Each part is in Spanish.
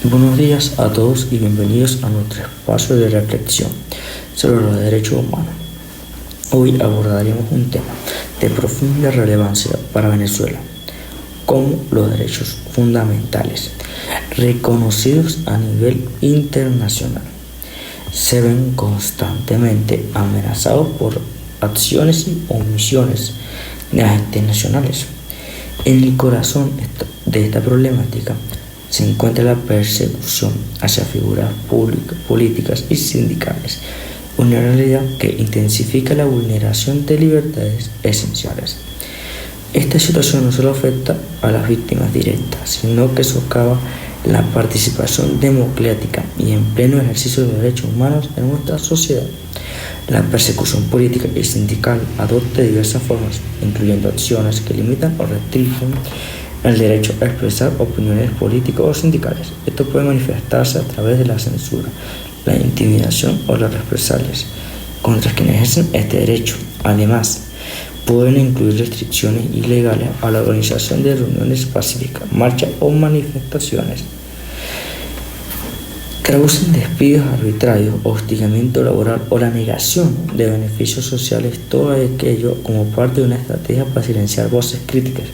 Buenos días a todos y bienvenidos a nuestro espacio de reflexión sobre los derechos humanos. Hoy abordaremos un tema de profunda relevancia para Venezuela, como los derechos fundamentales, reconocidos a nivel internacional, se ven constantemente amenazados por acciones y omisiones de agentes nacionales. En el corazón de esta problemática se encuentra la persecución hacia figuras políticas y sindicales, una realidad que intensifica la vulneración de libertades esenciales. Esta situación no solo afecta a las víctimas directas, sino que socava la participación democrática y en pleno ejercicio de los derechos humanos en nuestra sociedad. La persecución política y sindical adopta diversas formas, incluyendo acciones que limitan o restringen el derecho a expresar opiniones políticas o sindicales. Esto puede manifestarse a través de la censura, la intimidación o las represalias contra quienes ejercen este derecho. Además, pueden incluir restricciones ilegales a la organización de reuniones pacíficas, marchas o manifestaciones. Traducen despidos arbitrarios, hostigamiento laboral o la negación de beneficios sociales, todo aquello como parte de una estrategia para silenciar voces críticas.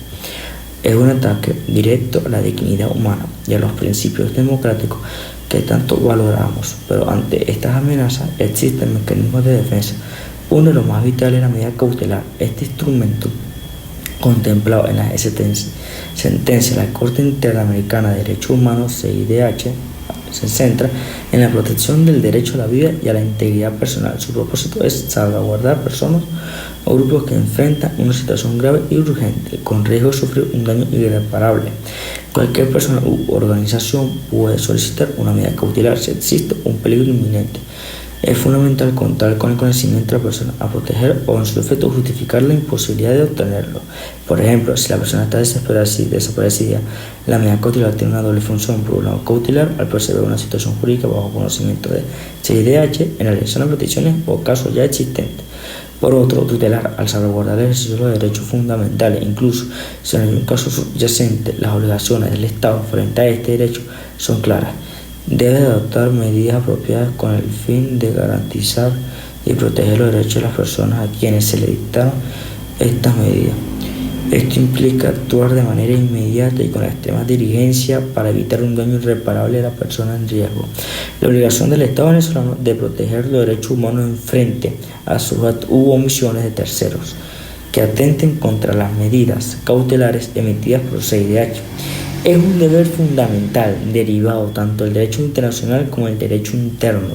Es un ataque directo a la dignidad humana y a los principios democráticos que tanto valoramos, pero ante estas amenazas existen mecanismos de defensa. Uno de los más vitales es la medida cautelar. Este instrumento, contemplado en la sentencia de la Corte Interamericana de Derechos Humanos, CIDH, se centra en la protección del derecho a la vida y a la integridad personal. Su propósito es salvaguardar personas o grupos que enfrentan una situación grave y urgente, con riesgo de sufrir un daño irreparable. Cualquier persona u organización puede solicitar una medida cautelar si existe un peligro inminente. Es fundamental contar con el conocimiento de la persona a proteger o en su efecto justificar la imposibilidad de obtenerlo. Por ejemplo, si la persona está desaparecida, la medida cautelar tiene una doble función. Por un lado, cautelar al perseverar una situación jurídica bajo conocimiento de CIDH en la elección de peticiones o casos ya existentes. Por otro, tutelar al salvaguardar el ejercicio de los derechos fundamentales. Incluso si en algún caso subyacente las obligaciones del Estado frente a este derecho son claras, debe adoptar medidas apropiadas con el fin de garantizar y proteger los derechos de las personas a quienes se le dictaron estas medidas. Esto implica actuar de manera inmediata y con la extrema diligencia para evitar un daño irreparable a la persona en riesgo. La obligación del Estado venezolano de proteger los derechos humanos en frente a sus omisiones de terceros que atenten contra las medidas cautelares emitidas por CIDH. Es un deber fundamental derivado tanto del derecho internacional como del derecho interno.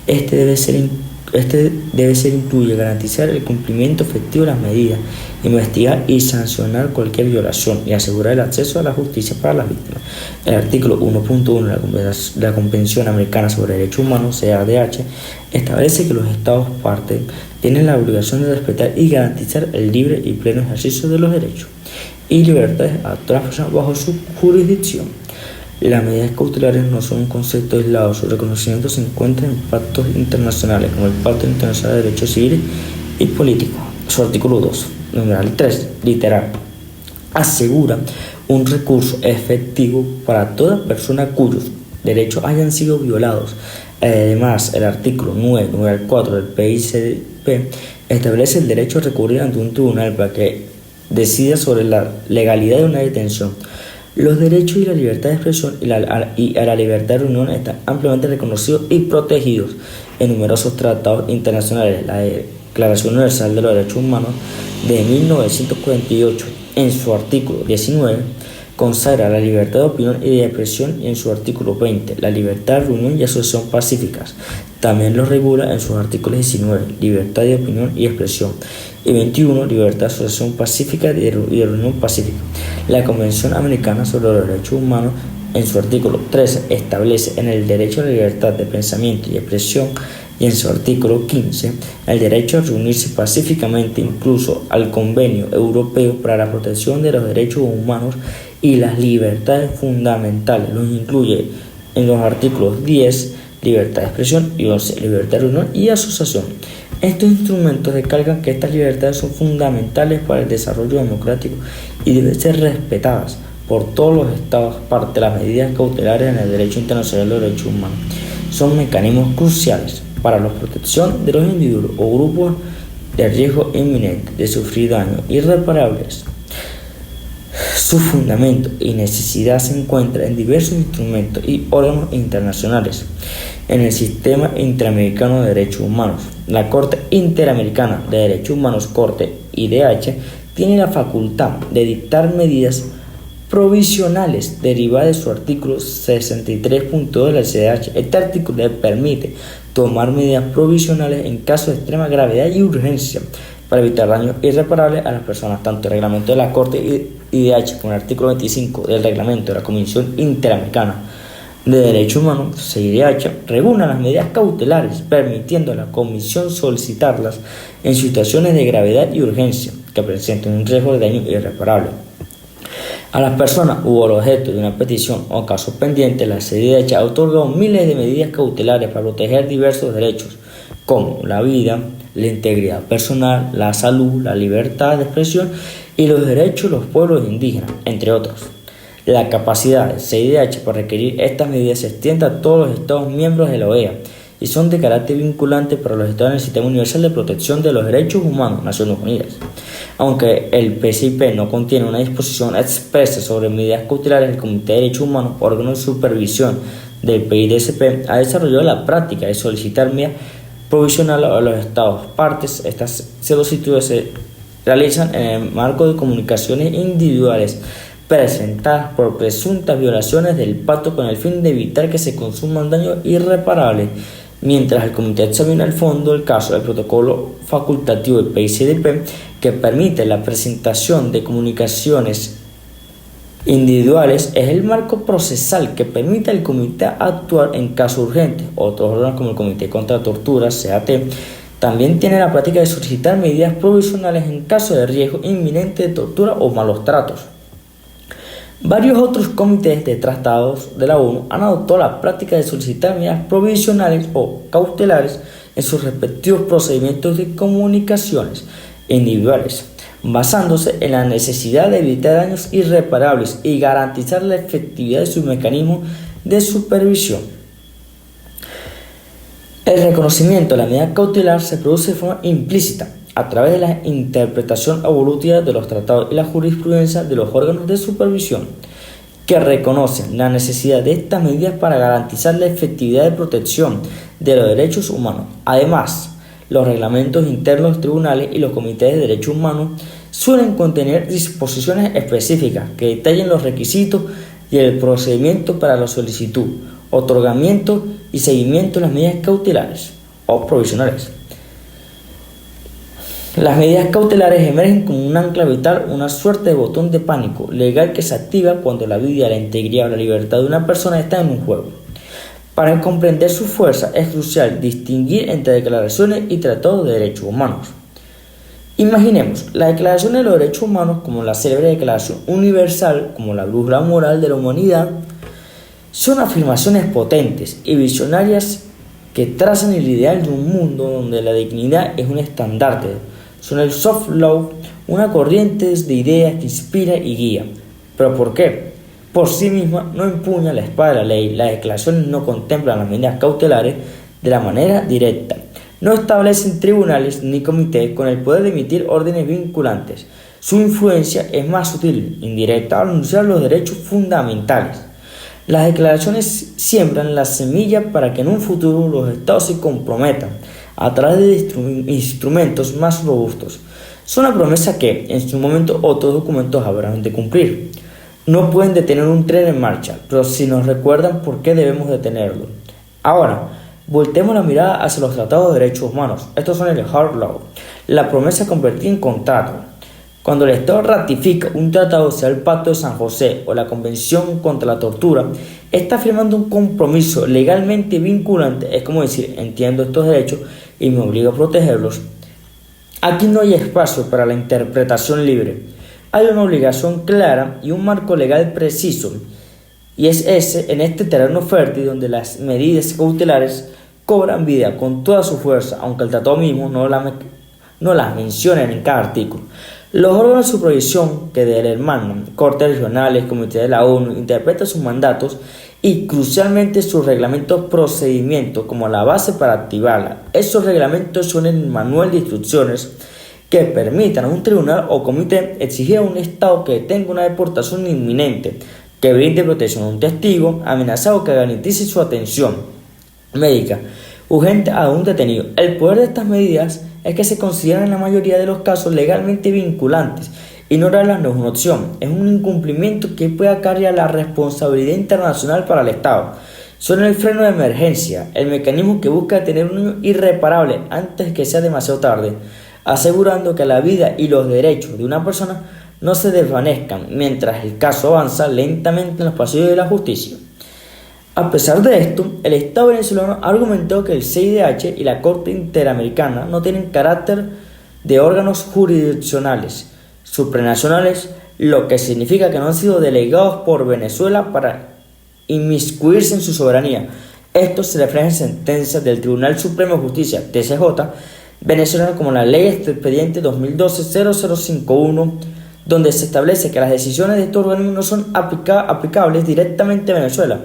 Este debe ser incluye garantizar el cumplimiento efectivo de las medidas, investigar y sancionar cualquier violación y asegurar el acceso a la justicia para las víctimas. El artículo 1.1 de la Convención Americana sobre Derechos Humanos, CADH, establece que los Estados partes tienen la obligación de respetar y garantizar el libre y pleno ejercicio de los derechos y libertades a todas las personas bajo su jurisdicción. Las medidas cautelares no son un concepto aislado, su reconocimiento se encuentra en pactos internacionales como el Pacto Internacional de Derechos Civiles y Políticos. Su artículo 2, numeral 3, literal, asegura un recurso efectivo para toda persona cuyos derechos hayan sido violados. Además, el artículo 9, numeral 4 del PICP establece el derecho a recurrir ante un tribunal para que decida sobre la legalidad de una detención. Los derechos y la libertad de expresión y a la libertad de reunión están ampliamente reconocidos y protegidos en numerosos tratados internacionales. La Declaración Universal de los Derechos Humanos de 1948, en su artículo 19, consagra la libertad de opinión y de expresión, y en su artículo 20, la libertad de reunión y asociación pacíficas. También lo regula en sus artículos 19, libertad de opinión y expresión, y 21, libertad de asociación pacífica y de reunión pacífica. La Convención Americana sobre los Derechos Humanos, en su artículo 13, establece en el derecho a la libertad de pensamiento y expresión, y en su artículo 15, el derecho a reunirse pacíficamente, incluso al Convenio Europeo para la Protección de los Derechos Humanos y las Libertades Fundamentales. Los incluye en los artículos 10, libertad de expresión, y 11, libertad de reunión y asociación. Estos instrumentos recalcan que estas libertades son fundamentales para el desarrollo democrático y deben ser respetadas por todos los estados parte de las medidas cautelares en el derecho internacional de los derechos humanos. Son mecanismos cruciales para la protección de los individuos o grupos de riesgo inminente de sufrir daños irreparables. Su fundamento y necesidad se encuentra en diversos instrumentos y órganos internacionales. En el Sistema Interamericano de Derechos Humanos, la Corte Interamericana de Derechos Humanos, Corte IDH, tiene la facultad de dictar medidas provisionales derivadas de su artículo 63.2 de la CIDH. Este artículo le permite tomar medidas provisionales en caso de extrema gravedad y urgencia para evitar daños irreparables a las personas. Tanto el reglamento de la Corte IDH como el artículo 25 del reglamento de la Comisión Interamericana de Derechos Humanos, CIDH, regulan las medidas cautelares, permitiendo a la Comisión solicitarlas en situaciones de gravedad y urgencia que presenten un riesgo de daño irreparable a las personas u al objeto de una petición o caso pendiente. La CIDH ha otorgado miles de medidas cautelares para proteger diversos derechos, como la vida, la integridad personal, la salud, la libertad de expresión y los derechos de los pueblos indígenas, entre otros. La capacidad del CIDH para requerir estas medidas se extiende a todos los Estados miembros de la OEA y son de carácter vinculante para los Estados en el Sistema Universal de Protección de los Derechos Humanos, Naciones Unidas. Aunque el PCIP no contiene una disposición expresa sobre medidas cautelares, el Comité de Derechos Humanos, órgano de supervisión del PIDSP, ha desarrollado la práctica de solicitar medidas provisionales a los Estados partes. Estas solicitudes se realizan en el marco de comunicaciones individuales presentadas por presuntas violaciones del pacto con el fin de evitar que se consuman daños irreparables. Mientras el comité examina el fondo del caso, el protocolo facultativo del PICDP, que permite la presentación de comunicaciones individuales, es el marco procesal que permite al comité actuar en casos urgentes. Otros órganos como el Comité contra Torturas, CAT, también tiene la práctica de solicitar medidas provisionales en caso de riesgo inminente de tortura o malos tratos. Varios otros comités de tratados de la ONU han adoptado la práctica de solicitar medidas provisionales o cautelares en sus respectivos procedimientos de comunicaciones individuales, basándose en la necesidad de evitar daños irreparables y garantizar la efectividad de sus mecanismos de supervisión. El reconocimiento de la medida cautelar se produce de forma implícita a través de la interpretación evolutiva de los tratados y la jurisprudencia de los órganos de supervisión, que reconocen la necesidad de estas medidas para garantizar la efectividad de protección de los derechos humanos. Además, los reglamentos internos de tribunales y los comités de derechos humanos suelen contener disposiciones específicas que detallen los requisitos y el procedimiento para la solicitud, otorgamiento y seguimiento de las medidas cautelares o provisionales. Las medidas cautelares emergen como un ancla vital, una suerte de botón de pánico legal que se activa cuando la vida, la integridad o la libertad de una persona está en un juego. Para comprender su fuerza es crucial distinguir entre declaraciones y tratados de derechos humanos. Imaginemos la Declaración de los Derechos Humanos como la célebre Declaración Universal, como la brújula moral de la humanidad. Son afirmaciones potentes y visionarias que trazan el ideal de un mundo donde la dignidad es un estandarte. Son el soft law, una corriente de ideas que inspira y guía. ¿Pero por qué? Por sí misma no empuña la espada de la ley. Las declaraciones no contemplan las medidas cautelares de la manera directa. No establecen tribunales ni comités con el poder de emitir órdenes vinculantes. Su influencia es más sutil, indirecta, al anunciar los derechos fundamentales. Las declaraciones siembran la semilla para que en un futuro los estados se comprometan a través de instrumentos más robustos. Son una promesa que, en su momento, otros documentos habrán de cumplir. No pueden detener un tren en marcha, pero sí nos recuerdan por qué debemos detenerlo. Ahora, voltemos la mirada hacia los tratados de derechos humanos. Estos son el hard law, la promesa convertida en contrato. Cuando el Estado ratifica un tratado, sea el Pacto de San José o la Convención contra la Tortura, está firmando un compromiso legalmente vinculante. Es como decir, entiendo estos derechos y me obligo a protegerlos. Aquí no hay espacio para la interpretación libre. Hay una obligación clara y un marco legal preciso. Y es en este terreno fértil donde las medidas cautelares cobran vida con toda su fuerza, aunque el tratado mismo no las menciona en cada artículo. Los órganos de supervisión que del hermano, cortes regionales, comités de la ONU, interpretan sus mandatos y crucialmente sus reglamentos procedimientos como la base para activarla. Esos reglamentos son el manual de instrucciones que permitan a un tribunal o comité exigir a un Estado que tenga una deportación inminente, que brinde protección a un testigo amenazado, que garantice su atención médica urgente a un detenido. El poder de estas medidas es que se consideran en la mayoría de los casos legalmente vinculantes. Ignorarlas no es una opción, es un incumplimiento que puede acarrear la responsabilidad internacional para el Estado. Son el freno de emergencia, el mecanismo que busca detener un daño irreparable antes que sea demasiado tarde, asegurando que la vida y los derechos de una persona no se desvanezcan mientras el caso avanza lentamente en los pasillos de la justicia. A pesar de esto, el Estado venezolano ha argumentado que el CIDH y la Corte Interamericana no tienen carácter de órganos jurisdiccionales supranacionales, lo que significa que no han sido delegados por Venezuela para inmiscuirse en su soberanía. Esto se refleja en sentencias del Tribunal Supremo de Justicia, TCJ, venezolano, como la Ley Expediente 2012-0051, donde se establece que las decisiones de estos organismos no son aplicables directamente a Venezuela.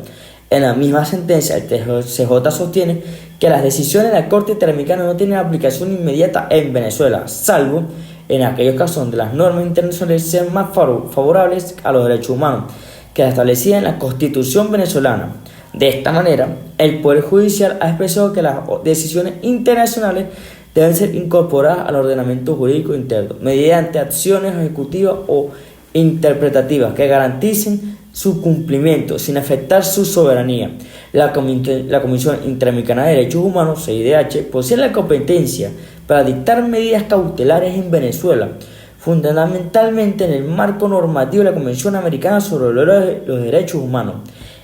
En la misma sentencia, el TCJ sostiene que las decisiones de la Corte Interamericana no tienen aplicación inmediata en Venezuela, salvo en aquellos casos donde las normas internacionales sean más favorables a los derechos humanos que las establecidas en la Constitución venezolana. De esta manera, el Poder Judicial ha expresado que las decisiones internacionales deben ser incorporadas al ordenamiento jurídico interno mediante acciones ejecutivas o interpretativas que garanticen su cumplimiento sin afectar su soberanía. La Comisión Interamericana de Derechos Humanos, CIDH, posee la competencia para dictar medidas cautelares en Venezuela, fundamentalmente en el marco normativo de la Convención Americana sobre los Derechos Humanos.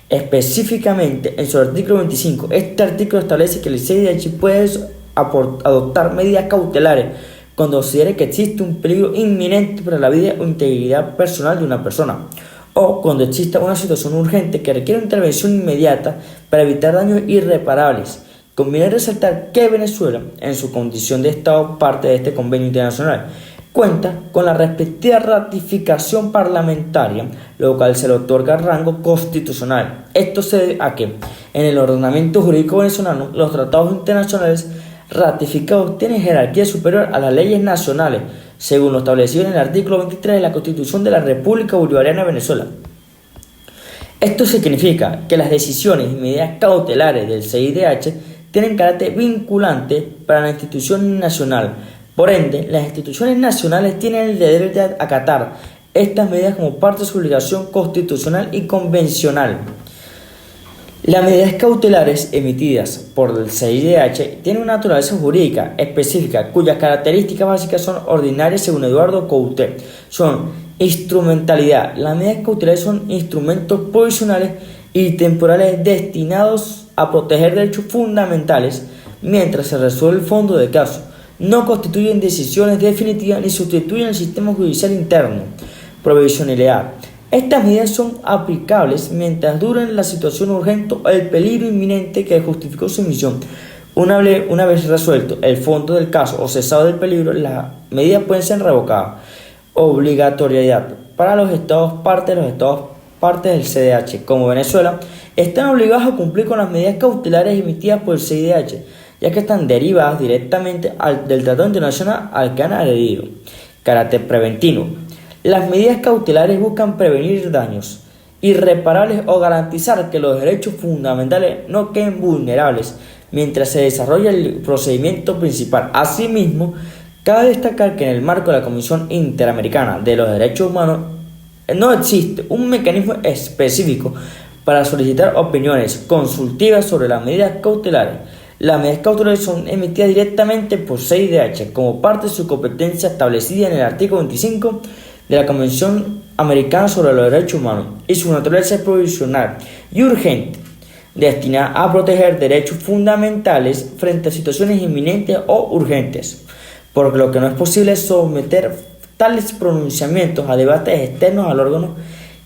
Específicamente, en su artículo 25, este artículo establece que el CIDH puede adoptar medidas cautelares cuando considere que existe un peligro inminente para la vida o integridad personal de una persona, o cuando exista una situación urgente que requiere una intervención inmediata para evitar daños irreparables. Conviene resaltar que Venezuela, en su condición de Estado parte de este convenio internacional, cuenta con la respectiva ratificación parlamentaria, lo cual se le otorga rango constitucional. Esto se debe a que, en el ordenamiento jurídico venezolano, los tratados internacionales ratificados tienen jerarquía superior a las leyes nacionales, según lo establecido en el artículo 23 de la Constitución de la República Bolivariana de Venezuela. Esto significa que las decisiones y medidas cautelares del CIDH tienen carácter vinculante para la institución nacional. Por ende, las instituciones nacionales tienen el deber de acatar estas medidas como parte de su obligación constitucional y convencional. Las medidas cautelares emitidas por el CIDH tienen una naturaleza jurídica específica, cuyas características básicas son ordinarias según Eduardo Coutet. Son instrumentalidad. Las medidas cautelares son instrumentos provisionales y temporales destinados a proteger derechos fundamentales mientras se resuelve el fondo del caso. No constituyen decisiones definitivas ni sustituyen el sistema judicial interno. Provisionalidad. Estas medidas son aplicables mientras duren la situación urgente o el peligro inminente que justificó su emisión. Una vez resuelto el fondo del caso o cesado del peligro, las medidas pueden ser revocadas. Obligatoriedad. Para los Estados partes del CIDH, como Venezuela, están obligados a cumplir con las medidas cautelares emitidas por el CIDH, ya que están derivadas directamente del Tratado Internacional al que han adherido. Carácter preventivo. Las medidas cautelares buscan prevenir daños irreparables o garantizar que los derechos fundamentales no queden vulnerables mientras se desarrolla el procedimiento principal. Asimismo, cabe destacar que en el marco de la Comisión Interamericana de los Derechos Humanos no existe un mecanismo específico para solicitar opiniones consultivas sobre las medidas cautelares. Las medidas cautelares son emitidas directamente por CIDH como parte de su competencia establecida en el artículo 25 de la Convención Americana sobre los Derechos Humanos, y su naturaleza es provisional y urgente, destinada a proteger derechos fundamentales frente a situaciones inminentes o urgentes, por lo que no es posible someter tales pronunciamientos a debates externos al órgano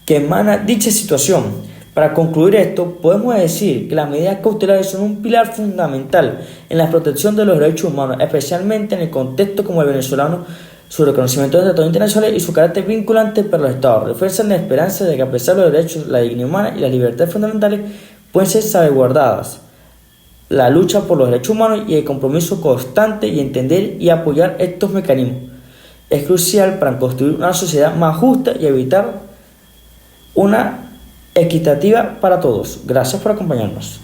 que emana dicha situación. Para concluir esto, podemos decir que las medidas cautelares son un pilar fundamental en la protección de los derechos humanos, especialmente en el contexto como el venezolano, su reconocimiento de tratados internacionales y su carácter vinculante para los Estados refuerzan la esperanza de que a pesar de los derechos, la dignidad humana y las libertades fundamentales pueden ser salvaguardadas. La lucha por los derechos humanos y el compromiso constante y entender y apoyar estos mecanismos es crucial para construir una sociedad más justa y evitar una equitativa para todos. Gracias por acompañarnos.